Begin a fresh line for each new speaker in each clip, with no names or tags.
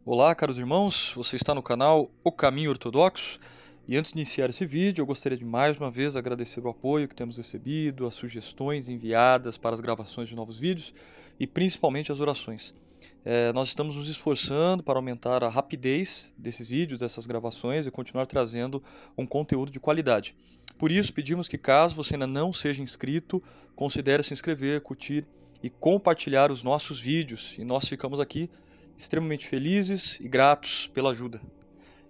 Olá, caros irmãos, você está no canal O Caminho Ortodoxo e antes de iniciar esse vídeo eu gostaria de mais uma vez agradecer o apoio que temos recebido, as sugestões enviadas para as gravações de novos vídeos e principalmente as orações. Nós estamos nos esforçando para aumentar a rapidez desses vídeos, dessas gravações e continuar trazendo um conteúdo de qualidade. Por isso pedimos que, caso você ainda não seja inscrito, considere se inscrever, curtir e compartilhar os nossos vídeos, e nós ficamos aqui extremamente felizes e gratos pela ajuda.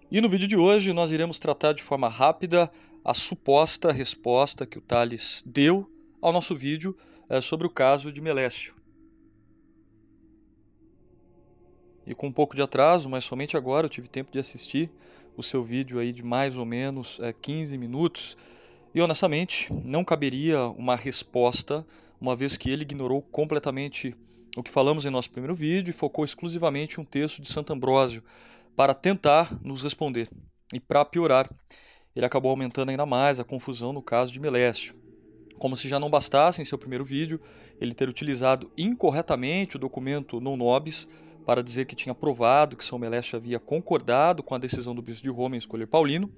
E no vídeo de hoje nós iremos tratar de forma rápida a suposta resposta que o Tales deu ao nosso vídeo sobre o caso de Melécio. E com um pouco de atraso, mas somente agora eu tive tempo de assistir o seu vídeo aí de mais ou menos 15 minutos. E honestamente, não caberia uma resposta, uma vez que ele ignorou completamente o que falamos em nosso primeiro vídeo e focou exclusivamente em um texto de Santo Ambrósio para tentar nos responder. E para piorar, ele acabou aumentando ainda mais a confusão no caso de Melécio. Como se já não bastasse em seu primeiro vídeo ele ter utilizado incorretamente o documento non nobis para dizer que tinha provado que São Melécio havia concordado com a decisão do bispo de Roma em escolher Paulino.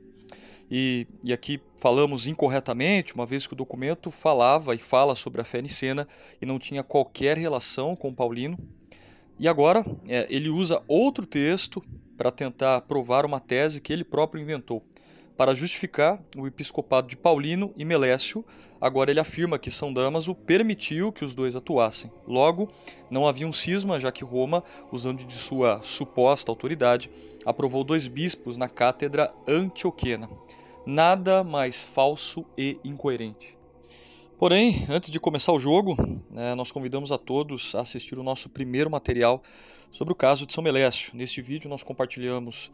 E aqui falamos incorretamente, uma vez que o documento falava e fala sobre a fé nicena e não tinha qualquer relação com Paulino. E agora ele usa outro texto para tentar provar uma tese que ele próprio inventou. Para justificar o episcopado de Paulino e Melécio, agora ele afirma que São Damaso permitiu que os dois atuassem. Logo, não havia um cisma, já que Roma, usando de sua suposta autoridade, aprovou dois bispos na cátedra antioquena. Nada mais falso e incoerente. Porém, antes de começar o jogo, nós convidamos a todos a assistir o nosso primeiro material sobre o caso de São Melécio. Neste vídeo nós compartilhamos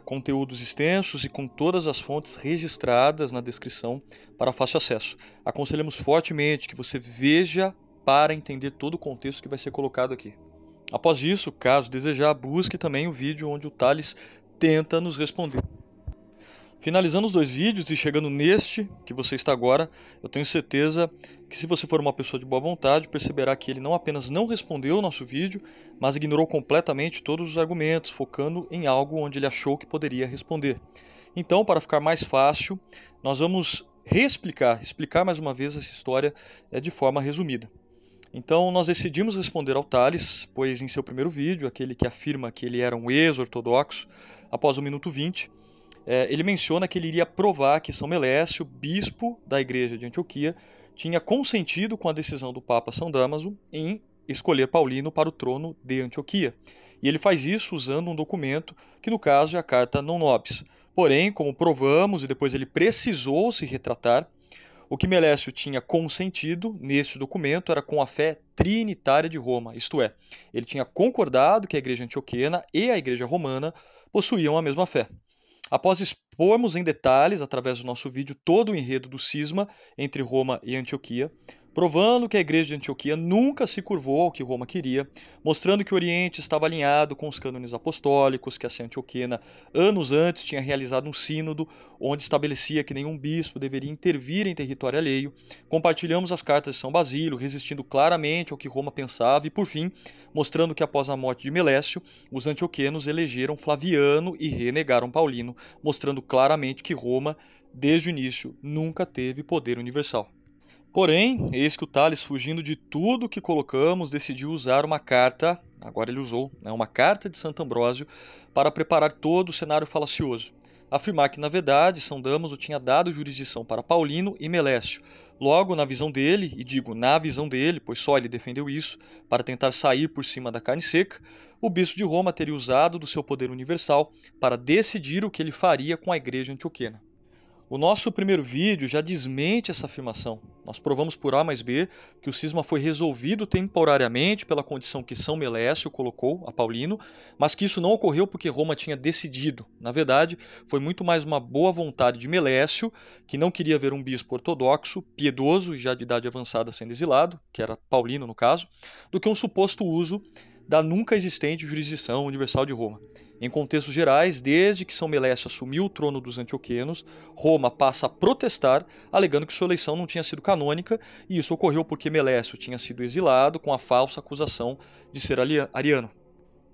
conteúdos extensos e com todas as fontes registradas na descrição para fácil acesso. Aconselhamos fortemente que você veja para entender todo o contexto que vai ser colocado aqui. Após isso, caso desejar, busque também o vídeo onde o Tales tenta nos responder. Finalizando os dois vídeos e chegando neste que você está agora, eu tenho certeza que se você for uma pessoa de boa vontade, perceberá que ele não apenas não respondeu o nosso vídeo, mas ignorou completamente todos os argumentos, focando em algo onde ele achou que poderia responder. Então, para ficar mais fácil, nós vamos explicar mais uma vez essa história de forma resumida. Então, nós decidimos responder ao Tales, pois em seu primeiro vídeo, aquele que afirma que ele era um ex-ortodoxo, após o minuto 20, ele menciona que ele iria provar que São Melécio, bispo da igreja de Antioquia, tinha consentido com a decisão do Papa São Damaso em escolher Paulino para o trono de Antioquia. E ele faz isso usando um documento que no caso é a carta non nobis. Porém, como provamos e depois ele precisou se retratar, o que Melécio tinha consentido nesse documento era com a fé trinitária de Roma, isto é, ele tinha concordado que a igreja antioquena e a igreja romana possuíam a mesma fé. Após expormos em detalhes, através do nosso vídeo, todo o enredo do cisma entre Roma e Antioquia, provando que a igreja de Antioquia nunca se curvou ao que Roma queria, mostrando que o Oriente estava alinhado com os cânones apostólicos, que a Sé Antioquena, anos antes, tinha realizado um sínodo, onde estabelecia que nenhum bispo deveria intervir em território alheio, compartilhamos as cartas de São Basílio, resistindo claramente ao que Roma pensava e, por fim, mostrando que após a morte de Melécio, os antioquenos elegeram Flaviano e renegaram Paulino, mostrando claramente que Roma, desde o início, nunca teve poder universal. Porém, eis que o Tales, fugindo de tudo que colocamos, decidiu usar uma carta, agora ele usou, uma carta de Santo Ambrósio, para preparar todo o cenário falacioso. Afirmar que, na verdade, São Damaso tinha dado jurisdição para Paulino e Melécio. Logo, na visão dele, e digo na visão dele, pois só ele defendeu isso, para tentar sair por cima da carne seca, o bispo de Roma teria usado do seu poder universal para decidir o que ele faria com a igreja antioquena. O nosso primeiro vídeo já desmente essa afirmação. Nós provamos por A mais B que o cisma foi resolvido temporariamente pela condição que São Melécio colocou a Paulino, mas que isso não ocorreu porque Roma tinha decidido. Na verdade, foi muito mais uma boa vontade de Melécio, que não queria ver um bispo ortodoxo, piedoso e já de idade avançada sendo exilado, que era Paulino no caso, do que um suposto uso da nunca existente jurisdição universal de Roma. Em contextos gerais, desde que São Melécio assumiu o trono dos antioquenos, Roma passa a protestar, alegando que sua eleição não tinha sido canônica, e isso ocorreu porque Melécio tinha sido exilado com a falsa acusação de ser ariano.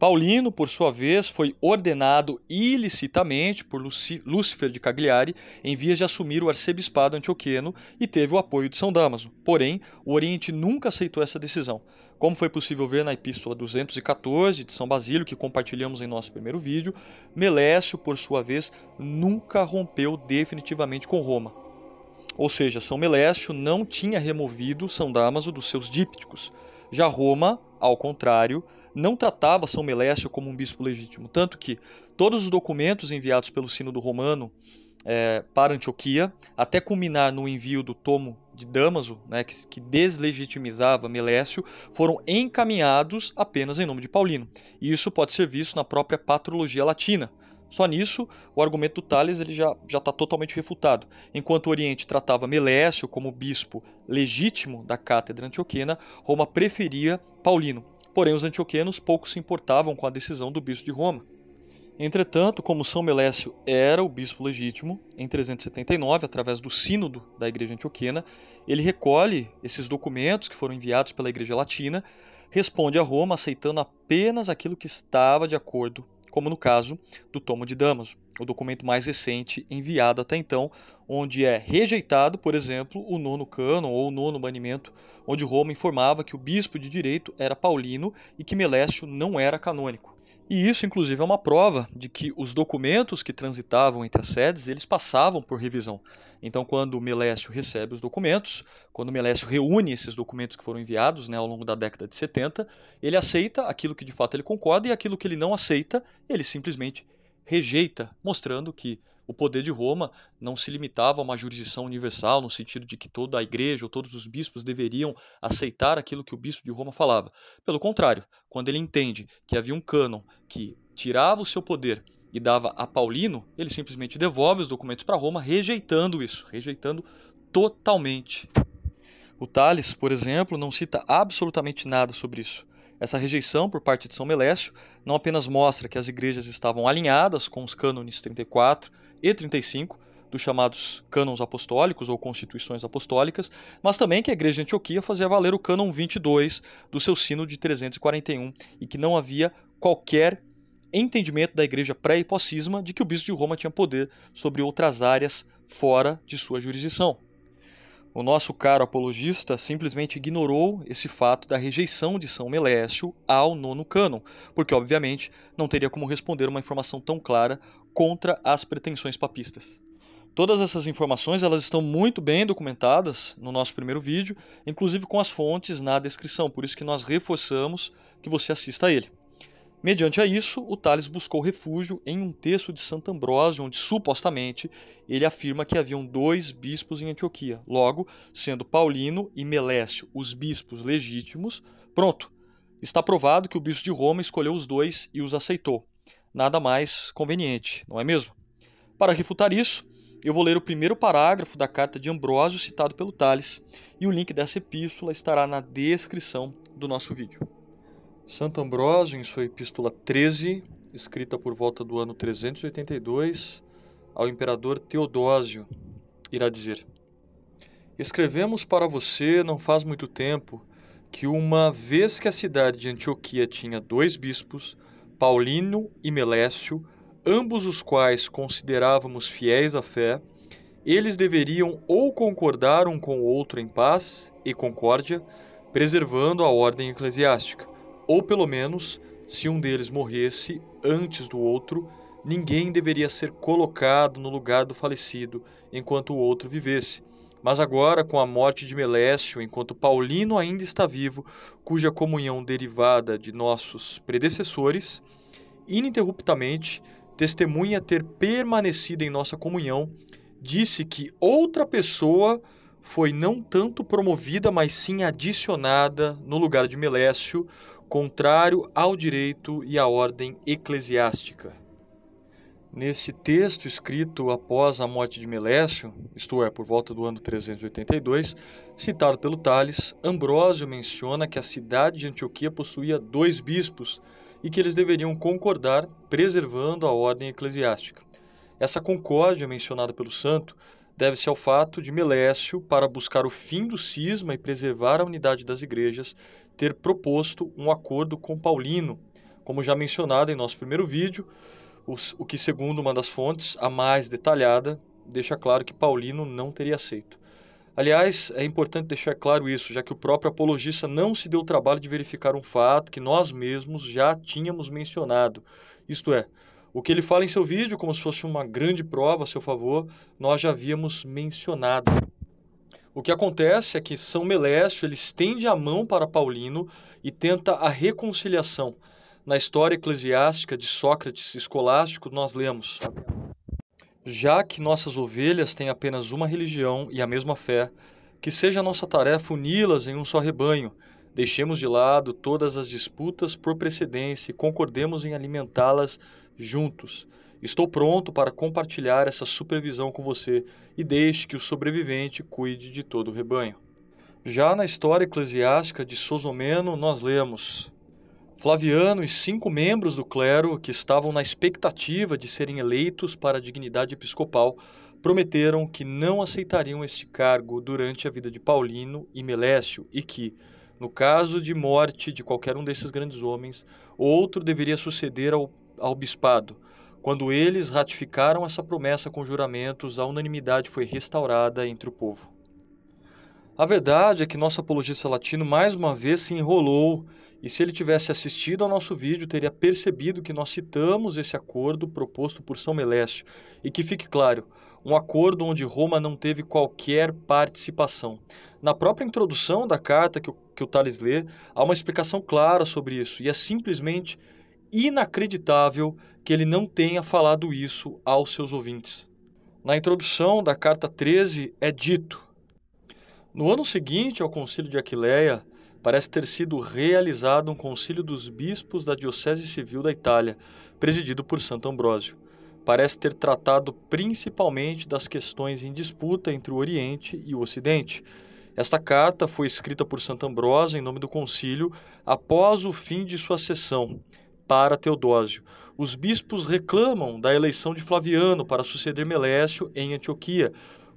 Paulino, por sua vez, foi ordenado ilicitamente por Lúcifer de Cagliari em vias de assumir o arcebispado antioqueno e teve o apoio de São Damaso. Porém, o Oriente nunca aceitou essa decisão. Como foi possível ver na Epístola 214 de São Basílio, que compartilhamos em nosso primeiro vídeo, Melécio, por sua vez, nunca rompeu definitivamente com Roma. Ou seja, São Melécio não tinha removido São Damaso dos seus dípticos. Já Roma, ao contrário, não tratava São Melécio como um bispo legítimo, tanto que todos os documentos enviados pelo Sínodo Romano para Antioquia, até culminar no envio do tomo de Damaso, que deslegitimizava Melécio, foram encaminhados apenas em nome de Paulino. E isso pode ser visto na própria Patrologia Latina. Só nisso, o argumento do Tales ele já está totalmente refutado. Enquanto o Oriente tratava Melécio como bispo legítimo da cátedra antioquena, Roma preferia Paulino. Porém, os antioquenos pouco se importavam com a decisão do bispo de Roma. Entretanto, como São Melécio era o bispo legítimo, em 379, através do sínodo da Igreja Antioquena, ele recolhe esses documentos que foram enviados pela Igreja Latina, responde a Roma aceitando apenas aquilo que estava de acordo, como no caso do Tomo de Damaso, o documento mais recente enviado até então, onde é rejeitado, por exemplo, o nono cânon ou o nono banimento, onde Roma informava que o bispo de direito era Paulino e que Melécio não era canônico. E isso, inclusive, é uma prova de que os documentos que transitavam entre as sedes, eles passavam por revisão. Então, quando Melécio recebe os documentos, quando Melécio reúne esses documentos que foram enviados ao longo da década de 70, ele aceita aquilo que de fato ele concorda e aquilo que ele não aceita, ele simplesmente rejeita, mostrando que o poder de Roma não se limitava a uma jurisdição universal, no sentido de que toda a igreja ou todos os bispos deveriam aceitar aquilo que o bispo de Roma falava. Pelo contrário, quando ele entende que havia um cânon que tirava o seu poder e dava a Paulino, ele simplesmente devolve os documentos para Roma, rejeitando isso, rejeitando totalmente. O Tales, por exemplo, não cita absolutamente nada sobre isso. Essa rejeição por parte de São Melécio não apenas mostra que as igrejas estavam alinhadas com os cânones 34 e 35, dos chamados cânons apostólicos ou constituições apostólicas, mas também que a igreja de Antioquia fazia valer o cânon 22 do seu sínodo de 341 e que não havia qualquer entendimento da igreja pré e pós-cisma de que o bispo de Roma tinha poder sobre outras áreas fora de sua jurisdição. O nosso caro apologista simplesmente ignorou esse fato da rejeição de São Melécio ao nono cânon, porque obviamente não teria como responder uma informação tão clara contra as pretensões papistas. Todas essas informações elas estão muito bem documentadas no nosso primeiro vídeo, inclusive com as fontes na descrição, por isso que nós reforçamos que você assista a ele. Mediante a isso, o Tales buscou refúgio em um texto de Santo Ambrósio, onde supostamente ele afirma que haviam 2 bispos em Antioquia. Logo, sendo Paulino e Melécio os bispos legítimos, pronto, está provado que o bispo de Roma escolheu os 2 e os aceitou. Nada mais conveniente, não é mesmo? Para refutar isso, eu vou ler o primeiro parágrafo da carta de Ambrósio citado pelo Tales, e o link dessa epístola estará na descrição do nosso vídeo. Santo Ambrósio, em sua Epístola 13, escrita por volta do ano 382, ao imperador Teodósio, irá dizer: Escrevemos para você não faz muito tempo que uma vez que a cidade de Antioquia tinha 2 bispos, Paulino e Melécio, ambos os quais considerávamos fiéis à fé, eles deveriam ou concordar um com o outro em paz e concórdia, preservando a ordem eclesiástica. Ou pelo menos, se um deles morresse antes do outro, ninguém deveria ser colocado no lugar do falecido enquanto o outro vivesse. Mas agora, com a morte de Melécio, enquanto Paulino ainda está vivo, cuja comunhão derivada de nossos predecessores, ininterruptamente testemunha ter permanecido em nossa comunhão, disse que outra pessoa foi não tanto promovida, mas sim adicionada no lugar de Melécio, contrário ao direito e à ordem eclesiástica. Nesse texto escrito após a morte de Melécio, isto é, por volta do ano 382, citado pelo Tales, Ambrósio menciona que a cidade de Antioquia possuía 2 bispos e que eles deveriam concordar, preservando a ordem eclesiástica. Essa concórdia mencionada pelo santo deve-se ao fato de Melécio, para buscar o fim do cisma e preservar a unidade das igrejas, ter proposto um acordo com Paulino, como já mencionado em nosso primeiro vídeo, o que, segundo uma das fontes, a mais detalhada, deixa claro que Paulino não teria aceito. Aliás, é importante deixar claro isso, já que o próprio apologista não se deu o trabalho de verificar um fato que nós mesmos já tínhamos mencionado. Isto é, o que ele fala em seu vídeo, como se fosse uma grande prova a seu favor, nós já havíamos mencionado. O que acontece é que São Melécio ele estende a mão para Paulino e tenta a reconciliação. Na história eclesiástica de Sócrates escolástico, nós lemos: já que nossas ovelhas têm apenas uma religião e a mesma fé, que seja nossa tarefa uni-las em um só rebanho. Deixemos de lado todas as disputas por precedência e concordemos em alimentá-las juntos. Estou pronto para compartilhar essa supervisão com você e deixe que o sobrevivente cuide de todo o rebanho. Já na história eclesiástica de Sosomeno, nós lemos: Flaviano e 5 membros do clero, que estavam na expectativa de serem eleitos para a dignidade episcopal, prometeram que não aceitariam este cargo durante a vida de Paulino e Melécio e que, no caso de morte de qualquer um desses grandes homens, outro deveria suceder ao bispado. Quando eles ratificaram essa promessa com juramentos, a unanimidade foi restaurada entre o povo. A verdade é que nosso apologista latino mais uma vez se enrolou, e se ele tivesse assistido ao nosso vídeo, teria percebido que nós citamos esse acordo proposto por São Melécio, e que fique claro, um acordo onde Roma não teve qualquer participação. Na própria introdução da carta que o Tales lê, há uma explicação clara sobre isso, e é simplesmente inacreditável que ele não tenha falado isso aos seus ouvintes. Na introdução da carta 13 é dito: no ano seguinte ao concílio de Aquileia, parece ter sido realizado um concílio dos bispos da Diocese Civil da Itália, presidido por Santo Ambrósio. Parece ter tratado principalmente das questões em disputa entre o Oriente e o Ocidente. Esta carta foi escrita por Santo Ambrósio em nome do concílio após o fim de sua sessão para Teodósio. Os bispos reclamam da eleição de Flaviano para suceder Melécio em Antioquia,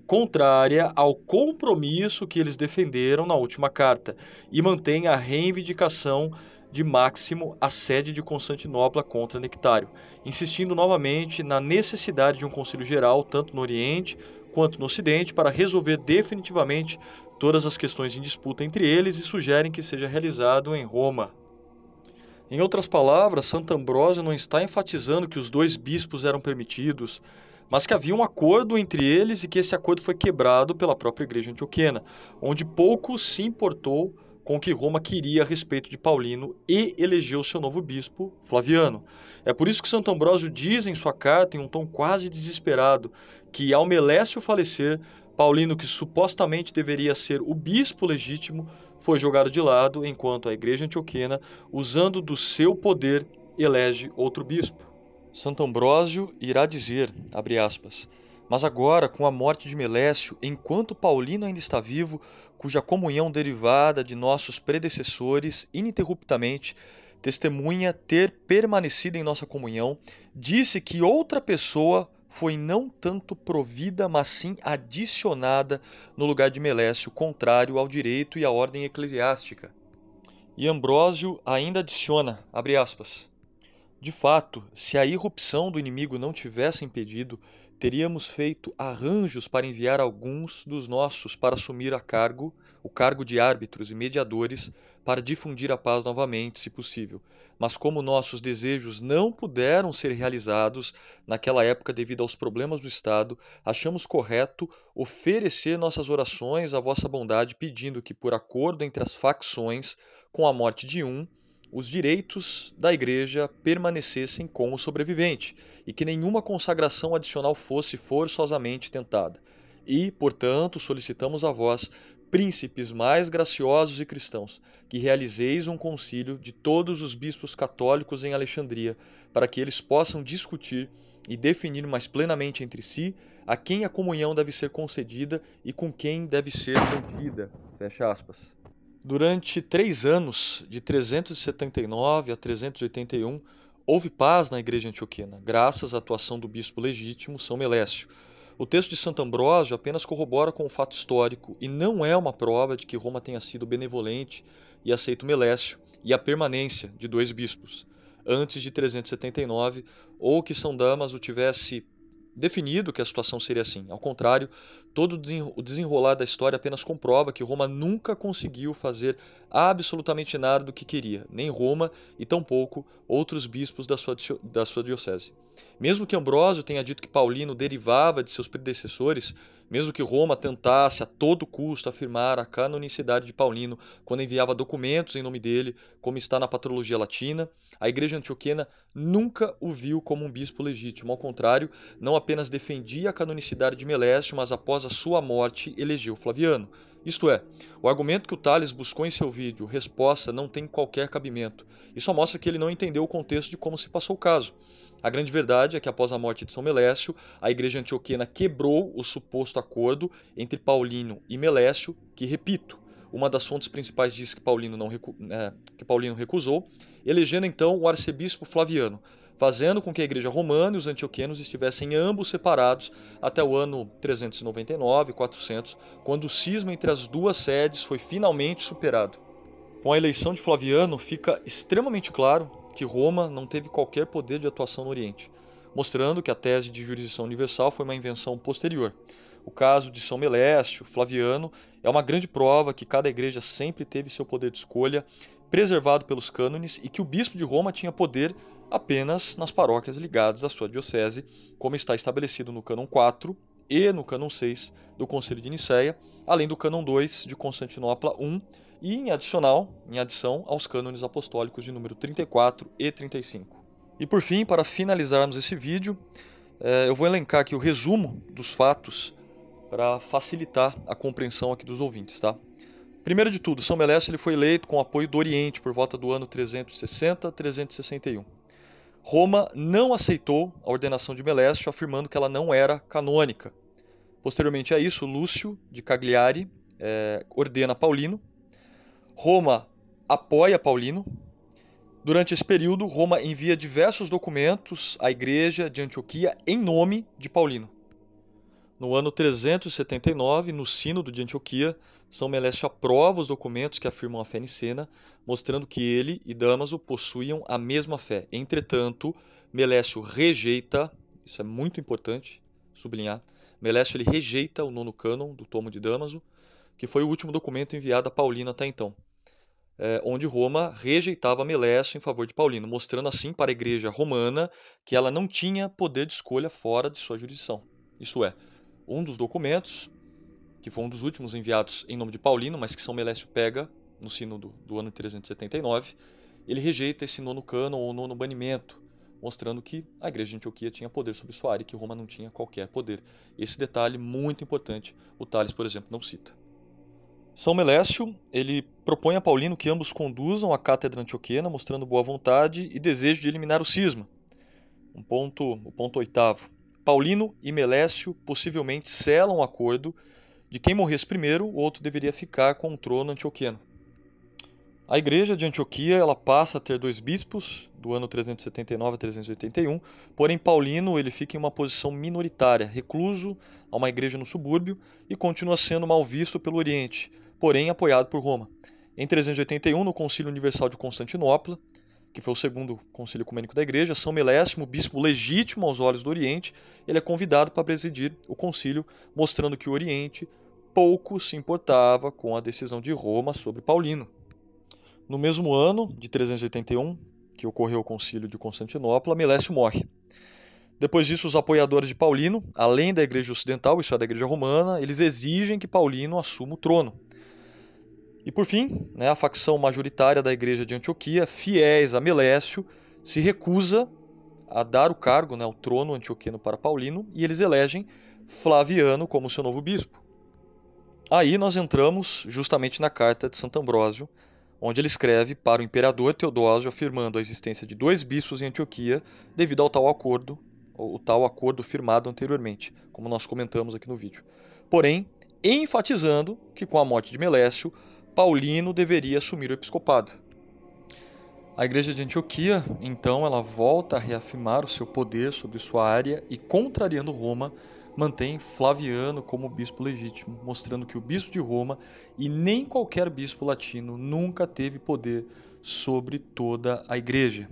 contrária ao compromisso que eles defenderam na última carta, e mantém a reivindicação de Máximo à sede de Constantinopla contra Nectário, insistindo novamente na necessidade de um concílio geral, tanto no Oriente quanto no Ocidente, para resolver definitivamente todas as questões em disputa entre eles, e sugerem que seja realizado em Roma. Em outras palavras, Santo Ambrósio não está enfatizando que os 2 bispos eram permitidos, mas que havia um acordo entre eles e que esse acordo foi quebrado pela própria igreja antioquena, onde pouco se importou com o que Roma queria a respeito de Paulino e elegeu seu novo bispo, Flaviano. É por isso que Santo Ambrósio diz em sua carta, em um tom quase desesperado, que ao Melécio falecer, Paulino, que supostamente deveria ser o bispo legítimo, foi jogado de lado, enquanto a igreja antioquena, usando do seu poder, elege outro bispo. Santo Ambrósio irá dizer, abre aspas, mas agora, com a morte de Melécio, enquanto Paulino ainda está vivo, cuja comunhão derivada de nossos predecessores ininterruptamente testemunha ter permanecido em nossa comunhão, disse que outra pessoa foi não tanto provida, mas sim adicionada no lugar de Melécio, contrário ao direito e à ordem eclesiástica. E Ambrósio ainda adiciona, abre aspas, de fato, se a irrupção do inimigo não tivesse impedido, teríamos feito arranjos para enviar alguns dos nossos para assumir o cargo de árbitros e mediadores, para difundir a paz novamente, se possível. Mas como nossos desejos não puderam ser realizados naquela época devido aos problemas do Estado, achamos correto oferecer nossas orações à vossa bondade, pedindo que, por acordo entre as facções, com a morte de um, os direitos da Igreja permanecessem com o sobrevivente e que nenhuma consagração adicional fosse forçosamente tentada. E, portanto, solicitamos a vós, príncipes mais graciosos e cristãos, que realizeis um concílio de todos os bispos católicos em Alexandria, para que eles possam discutir e definir mais plenamente entre si a quem a comunhão deve ser concedida e com quem deve ser mantida. Fecha aspas. Durante 3 anos, de 379 a 381, houve paz na igreja antioquena, graças à atuação do bispo legítimo São Melécio. O texto de Santo Ambrósio apenas corrobora com o fato histórico e não é uma prova de que Roma tenha sido benevolente e aceito Melécio e a permanência de 2 bispos. antes de 379, ou que São Damaso tivesse definido que a situação seria assim. Ao contrário, todo o desenrolar da história apenas comprova que Roma nunca conseguiu fazer absolutamente nada do que queria, nem Roma e tampouco outros bispos da sua diocese. Mesmo que Ambrósio tenha dito que Paulino derivava de seus predecessores, mesmo que Roma tentasse a todo custo afirmar a canonicidade de Paulino quando enviava documentos em nome dele, como está na Patrologia Latina, a Igreja Antioquena nunca o viu como um bispo legítimo. Ao contrário, não apenas defendia a canonicidade de Melécio, mas após a sua morte elegeu Flaviano. Isto é, o argumento que o Tales buscou em seu vídeo, resposta, não tem qualquer cabimento. Isso só mostra que ele não entendeu o contexto de como se passou o caso. A grande verdade é que após a morte de São Melécio, a Igreja Antioquena quebrou o suposto acordo entre Paulino e Melécio, que, repito, uma das fontes principais diz que Paulino recusou, elegendo então o arcebispo Flaviano, fazendo com que a Igreja Romana e os antioquenos estivessem ambos separados até o ano 399 e 400, quando o cisma entre as duas sedes foi finalmente superado. Com a eleição de Flaviano, fica extremamente claro que Roma não teve qualquer poder de atuação no Oriente, mostrando que a tese de jurisdição universal foi uma invenção posterior. O caso de São Melécio, Flaviano, é uma grande prova que cada igreja sempre teve seu poder de escolha preservado pelos cânones e que o bispo de Roma tinha poder apenas nas paróquias ligadas à sua diocese, como está estabelecido no cânon 4 e no cânon 6 do Concílio de Nicéia, além do cânon 2 de Constantinopla I e em adição aos cânones apostólicos de número 34 e 35. E por fim, para finalizarmos esse vídeo, eu vou elencar aqui o resumo dos fatos para facilitar a compreensão aqui dos ouvintes, tá? Primeiro de tudo, São Melécio ele foi eleito com apoio do Oriente por volta do ano 360-361. Roma não aceitou a ordenação de Melécio, afirmando que ela não era canônica. Posteriormente a isso, Lúcio de Cagliari ordena Paulino. Roma apoia Paulino. Durante esse período, Roma envia diversos documentos à Igreja de Antioquia em nome de Paulino. No ano 379, no Sínodo de Antioquia, São Melécio aprova os documentos que afirmam a fé nicena, mostrando que ele e Damaso possuíam a mesma fé. Entretanto, Melécio rejeita, isso é muito importante sublinhar, Melécio ele rejeita o nono cânon do Tomo de Damaso, que foi o último documento enviado a Paulino até então, onde Roma rejeitava Melécio em favor de Paulino, mostrando assim para a Igreja Romana que ela não tinha poder de escolha fora de sua jurisdição. Isso é, um dos documentos, que foi um dos últimos enviados em nome de Paulino, mas que São Melécio pega no sínodo do ano 379, ele rejeita esse nono cânon ou nono banimento, mostrando que a Igreja de Antioquia tinha poder sobre sua área e que Roma não tinha qualquer poder. Esse detalhe muito importante, o Tales, por exemplo, não cita. São Melécio ele propõe a Paulino que ambos conduzam a cátedra antioquena, mostrando boa vontade e desejo de eliminar o cisma. O ponto oitavo. Paulino e Melécio possivelmente selam o acordo de quem morresse primeiro, o outro deveria ficar com o trono antioqueno. A Igreja de Antioquia ela passa a ter dois bispos, do ano 379 a 381, porém Paulino ele fica em uma posição minoritária, recluso a uma igreja no subúrbio e continua sendo mal visto pelo Oriente, porém apoiado por Roma. Em 381, no Concílio Universal de Constantinopla, que foi o segundo concílio ecumênico da Igreja, São Melécio, o bispo legítimo aos olhos do Oriente, ele é convidado para presidir o concílio, mostrando que o Oriente pouco se importava com a decisão de Roma sobre Paulino. No mesmo ano, de 381, que ocorreu o concílio de Constantinopla, Melécio morre. Depois disso, os apoiadores de Paulino, além da Igreja Ocidental, isso é da Igreja Romana, eles exigem que Paulino assuma o trono. E por fim, a facção majoritária da Igreja de Antioquia, fiéis a Melécio, se recusa a dar o cargo, o trono antioqueno para Paulino, e eles elegem Flaviano como seu novo bispo. Aí nós entramos justamente na carta de Santo Ambrósio, onde ele escreve para o imperador Teodósio afirmando a existência de dois bispos em Antioquia devido ao tal acordo firmado anteriormente, como nós comentamos aqui no vídeo. Porém, enfatizando que com a morte de Melécio, Paulino deveria assumir o episcopado. A Igreja de Antioquia, então, ela volta a reafirmar o seu poder sobre sua área e, contrariando Roma, mantém Flaviano como bispo legítimo, mostrando que o bispo de Roma e nem qualquer bispo latino nunca teve poder sobre toda a Igreja.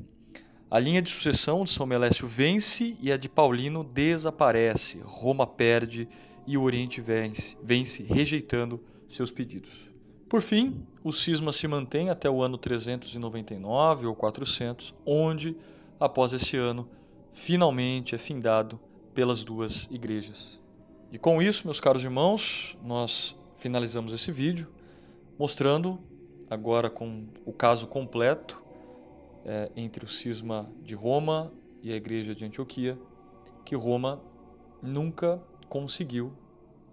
A linha de sucessão de São Melécio vence e a de Paulino desaparece. Roma perde e o Oriente vence rejeitando seus pedidos. Por fim, o cisma se mantém até o ano 399 ou 400, onde, após esse ano, finalmente é findado pelas duas igrejas. E com isso, meus caros irmãos, nós finalizamos esse vídeo, mostrando, agora com o caso completo, entre o cisma de Roma e a igreja de Antioquia, que Roma nunca conseguiu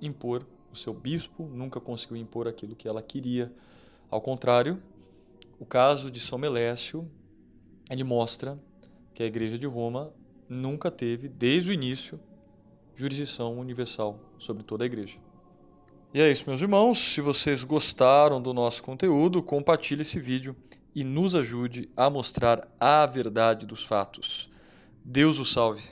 impor o seu bispo, nunca conseguiu impor aquilo que ela queria. Ao contrário, o caso de São Melécio, ele mostra que a igreja de Roma nunca teve, desde o início, jurisdição universal sobre toda a igreja. E é isso, meus irmãos. Se vocês gostaram do nosso conteúdo, compartilhe esse vídeo e nos ajude a mostrar a verdade dos fatos. Deus o salve.